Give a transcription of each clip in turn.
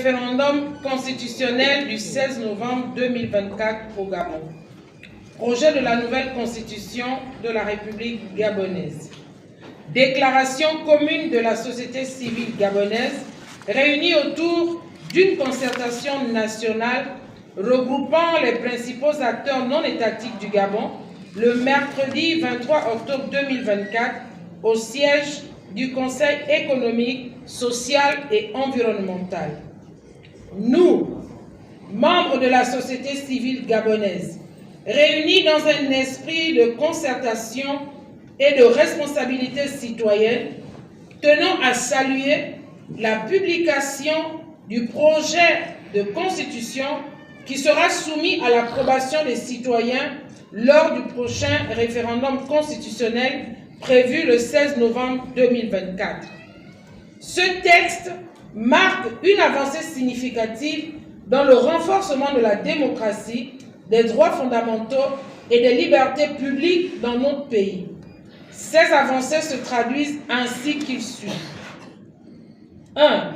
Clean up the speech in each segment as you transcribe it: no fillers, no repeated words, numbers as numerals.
référendum constitutionnel du 16 novembre 2024 au Gabon. Projet de la nouvelle constitution de la République gabonaise. Déclaration commune de la société civile gabonaise réunie autour d'une concertation nationale regroupant les principaux acteurs non étatiques du Gabon le mercredi 23 octobre 2024 au siège du Conseil économique, social et environnemental. Nous, membres de la société civile gabonaise, réunis dans un esprit de concertation et de responsabilité citoyenne, tenons à saluer la publication du projet de constitution qui sera soumis à l'approbation des citoyens lors du prochain référendum constitutionnel prévu le 16 novembre 2024. Ce texte marque une avancée significative dans le renforcement de la démocratie, des droits fondamentaux et des libertés publiques dans notre pays. Ces avancées se traduisent ainsi qu'il suit. 1.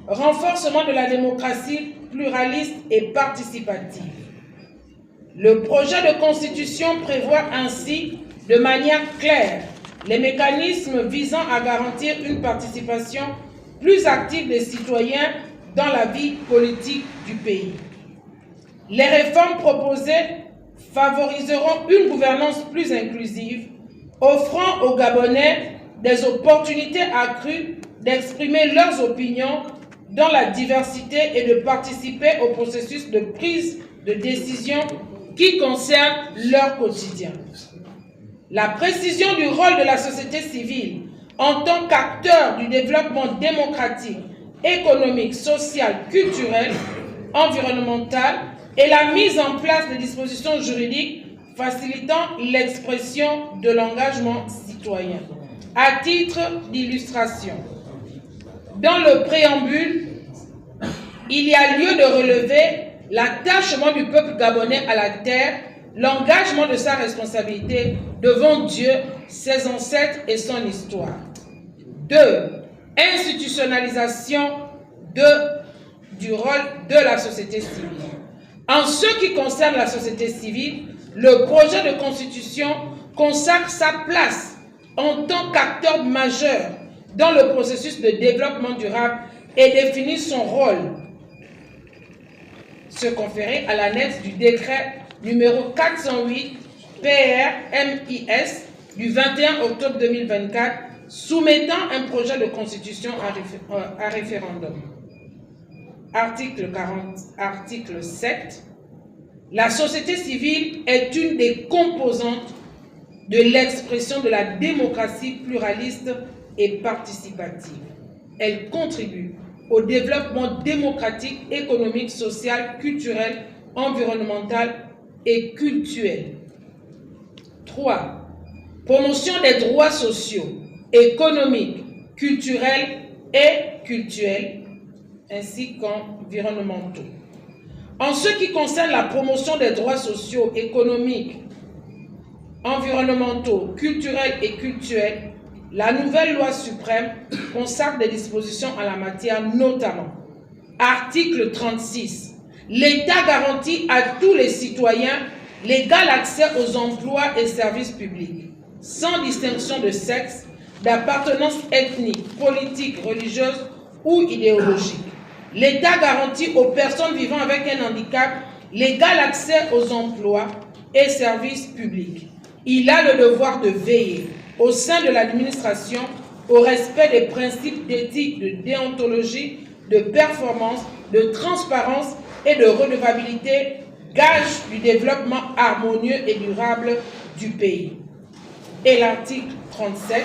Renforcement de la démocratie pluraliste et participative. Le projet de constitution prévoit ainsi de manière claire les mécanismes visant à garantir une participation plus active des citoyens dans la vie politique du pays. Les réformes proposées favoriseront une gouvernance plus inclusive, offrant aux Gabonais des opportunités accrues d'exprimer leurs opinions dans la diversité et de participer au processus de prise de décision qui concerne leur quotidien. La précision du rôle de la société civile en tant qu'acteur du développement démocratique, économique, social, culturel, environnemental et la mise en place de dispositions juridiques facilitant l'expression de l'engagement citoyen. À titre d'illustration, dans le préambule, il y a lieu de relever l'attachement du peuple gabonais à la terre, l'engagement de sa responsabilité devant Dieu, ses ancêtres et son histoire. 2. Institutionnalisation du rôle de la société civile. En ce qui concerne la société civile, le projet de constitution consacre sa place en tant qu'acteur majeur dans le processus de développement durable et définit son rôle, se conférer à l'annexe du décret numéro 408 PR-MIS du 21 octobre 2024 soumettant un projet de constitution à référendum. Article 7. La société civile est une des composantes de l'expression de la démocratie pluraliste et participative. Elle contribue au développement démocratique, économique, social, culturel, environnemental et culturel. 3. Promotion des droits sociaux, économiques, culturels et cultuels, ainsi qu'environnementaux. En ce qui concerne la promotion des droits sociaux, économiques, environnementaux, culturels et cultuels, la nouvelle loi suprême consacre des dispositions en la matière, notamment article 36. L'État garantit à tous les citoyens l'égal accès aux emplois et services publics, sans distinction de sexe, d'appartenance ethnique, politique, religieuse ou idéologique. L'État garantit aux personnes vivant avec un handicap l'égal accès aux emplois et services publics. Il a le devoir de veiller au sein de l'administration au respect des principes d'éthique, de déontologie, de performance, de transparence et de redevabilité, gage du développement harmonieux et durable du pays. Et l'article 37,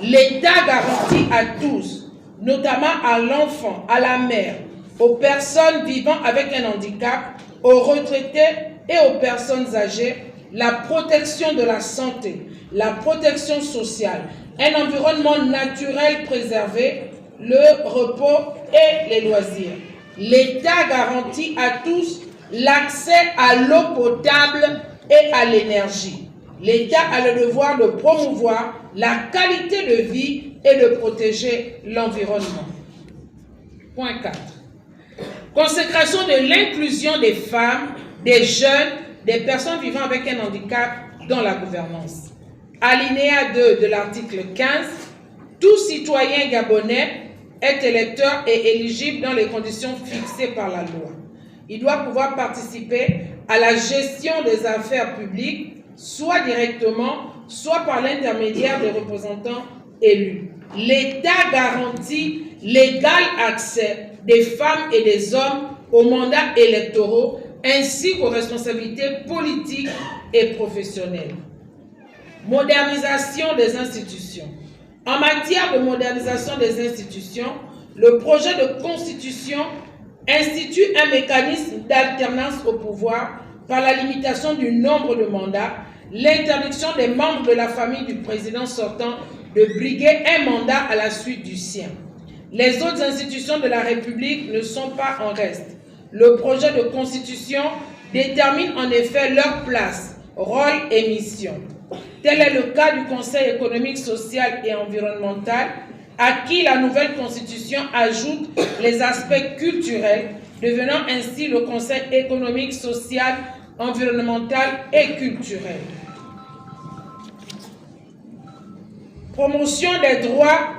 l'État garantit à tous, notamment à l'enfant, à la mère, aux personnes vivant avec un handicap, aux retraités et aux personnes âgées, la protection de la santé, la protection sociale, un environnement naturel préservé, le repos et les loisirs. L'État garantit à tous l'accès à l'eau potable et à l'énergie. L'État a le devoir de promouvoir la qualité de vie et de protéger l'environnement. Point 4. Consécration de l'inclusion des femmes, des jeunes, des personnes vivant avec un handicap dans la gouvernance. Alinéa 2 de l'article 15. Tout citoyen gabonais est électeur et éligible dans les conditions fixées par la loi. Il doit pouvoir participer à la gestion des affaires publiques, soit directement, soit par l'intermédiaire des représentants élus. L'État garantit l'égal accès des femmes et des hommes aux mandats électoraux ainsi qu'aux responsabilités politiques et professionnelles. Modernisation des institutions. En matière de modernisation des institutions, le projet de constitution institue un mécanisme d'alternance au pouvoir par la limitation du nombre de mandats, l'interdiction des membres de la famille du président sortant de briguer un mandat à la suite du sien. Les autres institutions de la République ne sont pas en reste. Le projet de constitution détermine en effet leur place, rôle et mission. Tel est le cas du Conseil économique, social et environnemental, à qui la nouvelle constitution ajoute les aspects culturels, devenant ainsi le Conseil économique, social, environnemental et culturel. Promotion des droits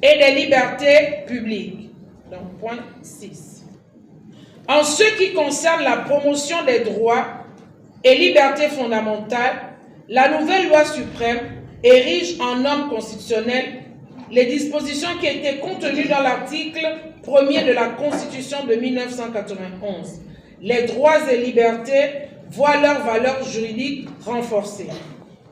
et des libertés publiques. Donc, point 6. En ce qui concerne la promotion des droits et libertés fondamentales, la nouvelle loi suprême érige en norme constitutionnelle les dispositions qui étaient contenues dans l'article 1er de la Constitution de 1991. Les droits et libertés voient leur valeur juridique renforcée.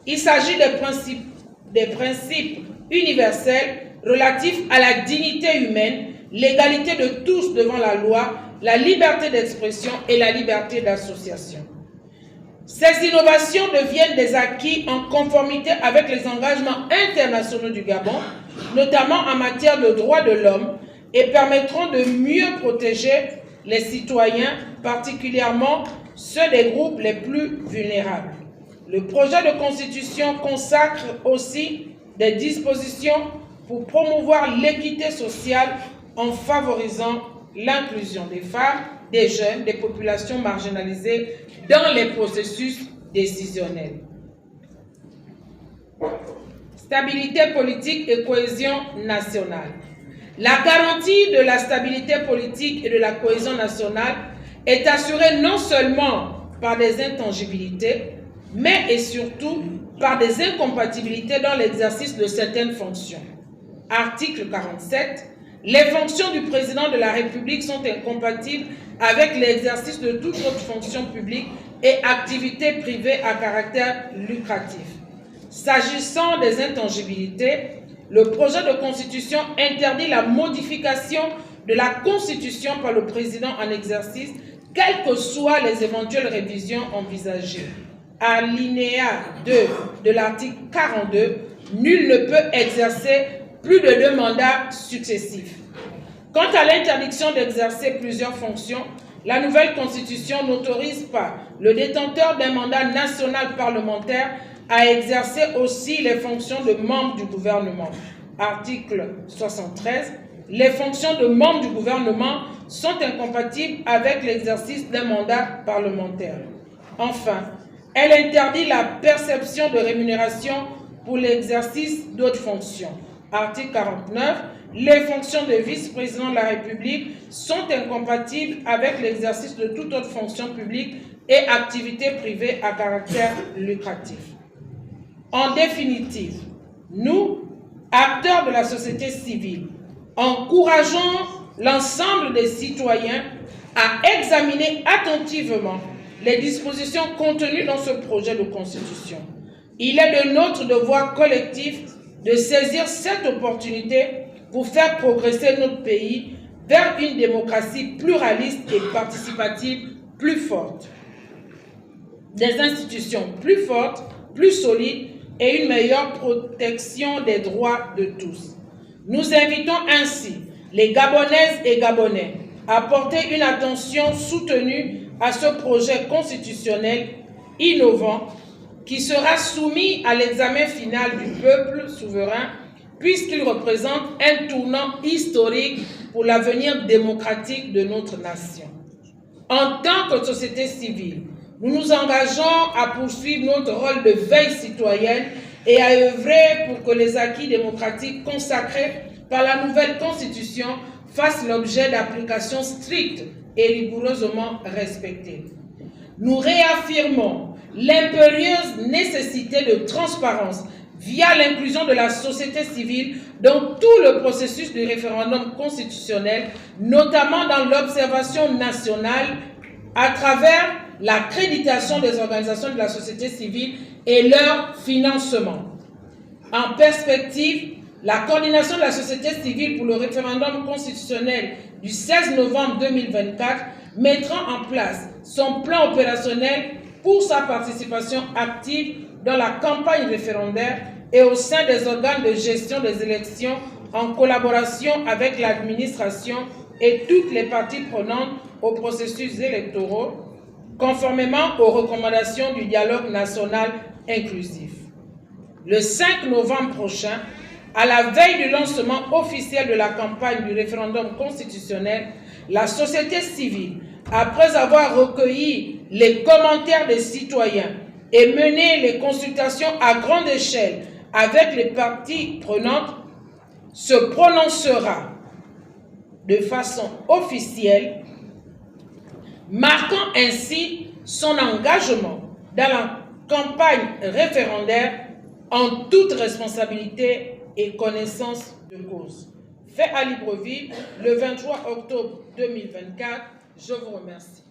Il s'agit des principes universels relatifs à la dignité humaine, l'égalité de tous devant la loi, la liberté d'expression et la liberté d'association. Ces innovations deviennent des acquis en conformité avec les engagements internationaux du Gabon, notamment en matière de droits de l'homme, et permettront de mieux protéger les citoyens, particulièrement ceux des groupes les plus vulnérables. Le projet de constitution consacre aussi des dispositions pour promouvoir l'équité sociale en favorisant l'inclusion des femmes, des jeunes, des populations marginalisées dans les processus décisionnels. Stabilité politique et cohésion nationale. La garantie de la stabilité politique et de la cohésion nationale est assurée non seulement par des intangibilités, mais et surtout par des incompatibilités dans l'exercice de certaines fonctions. Article 47. Les fonctions du président de la République sont incompatibles avec l'exercice de toute autre fonction publique et activité privée à caractère lucratif. S'agissant des intangibilités, le projet de constitution interdit la modification de la Constitution par le président en exercice, quelles que soient les éventuelles révisions envisagées. Alinéa 2 de l'article 42, nul ne peut exercer plus de 2 mandats successifs. Quant à l'interdiction d'exercer plusieurs fonctions, la nouvelle Constitution n'autorise pas le détenteur d'un mandat national parlementaire à exercer aussi les fonctions de membre du gouvernement. Article 73. Les fonctions de membre du gouvernement sont incompatibles avec l'exercice d'un mandat parlementaire. Enfin, elle interdit la perception de rémunération pour l'exercice d'autres fonctions. Article 49. Les fonctions de vice-président de la République sont incompatibles avec l'exercice de toute autre fonction publique et activité privée à caractère lucratif. En définitive, nous, acteurs de la société civile, encourageons l'ensemble des citoyens à examiner attentivement les dispositions contenues dans ce projet de constitution. Il est de notre devoir collectif de saisir cette opportunité pour faire progresser notre pays vers une démocratie pluraliste et participative plus forte, des institutions plus fortes, plus solides et une meilleure protection des droits de tous. Nous invitons ainsi les Gabonaises et Gabonais à porter une attention soutenue à ce projet constitutionnel innovant qui sera soumis à l'examen final du peuple souverain puisqu'il représente un tournant historique pour l'avenir démocratique de notre nation. En tant que société civile, nous nous engageons à poursuivre notre rôle de veille citoyenne et à œuvrer pour que les acquis démocratiques consacrés par la nouvelle Constitution fassent l'objet d'applications strictes et rigoureusement respectées. Nous réaffirmons l'impérieuse nécessité de transparence via l'inclusion de la société civile dans tout le processus du référendum constitutionnel, notamment dans l'observation nationale à travers l'accréditation des organisations de la société civile et leur financement. En perspective, la coordination de la société civile pour le référendum constitutionnel du 16 novembre 2024 mettra en place son plan opérationnel pour sa participation active dans la campagne référendaire et au sein des organes de gestion des élections en collaboration avec l'administration et toutes les parties prenantes aux processus électoraux, conformément aux recommandations du dialogue national inclusif. Le 5 novembre prochain, à la veille du lancement officiel de la campagne du référendum constitutionnel, la société civile, après avoir recueilli les commentaires des citoyens et mené les consultations à grande échelle avec les parties prenantes, se prononcera de façon officielle, marquant ainsi son engagement dans la campagne référendaire en toute responsabilité et connaissance de cause. Fait à Libreville, le 23 octobre 2024. Je vous remercie.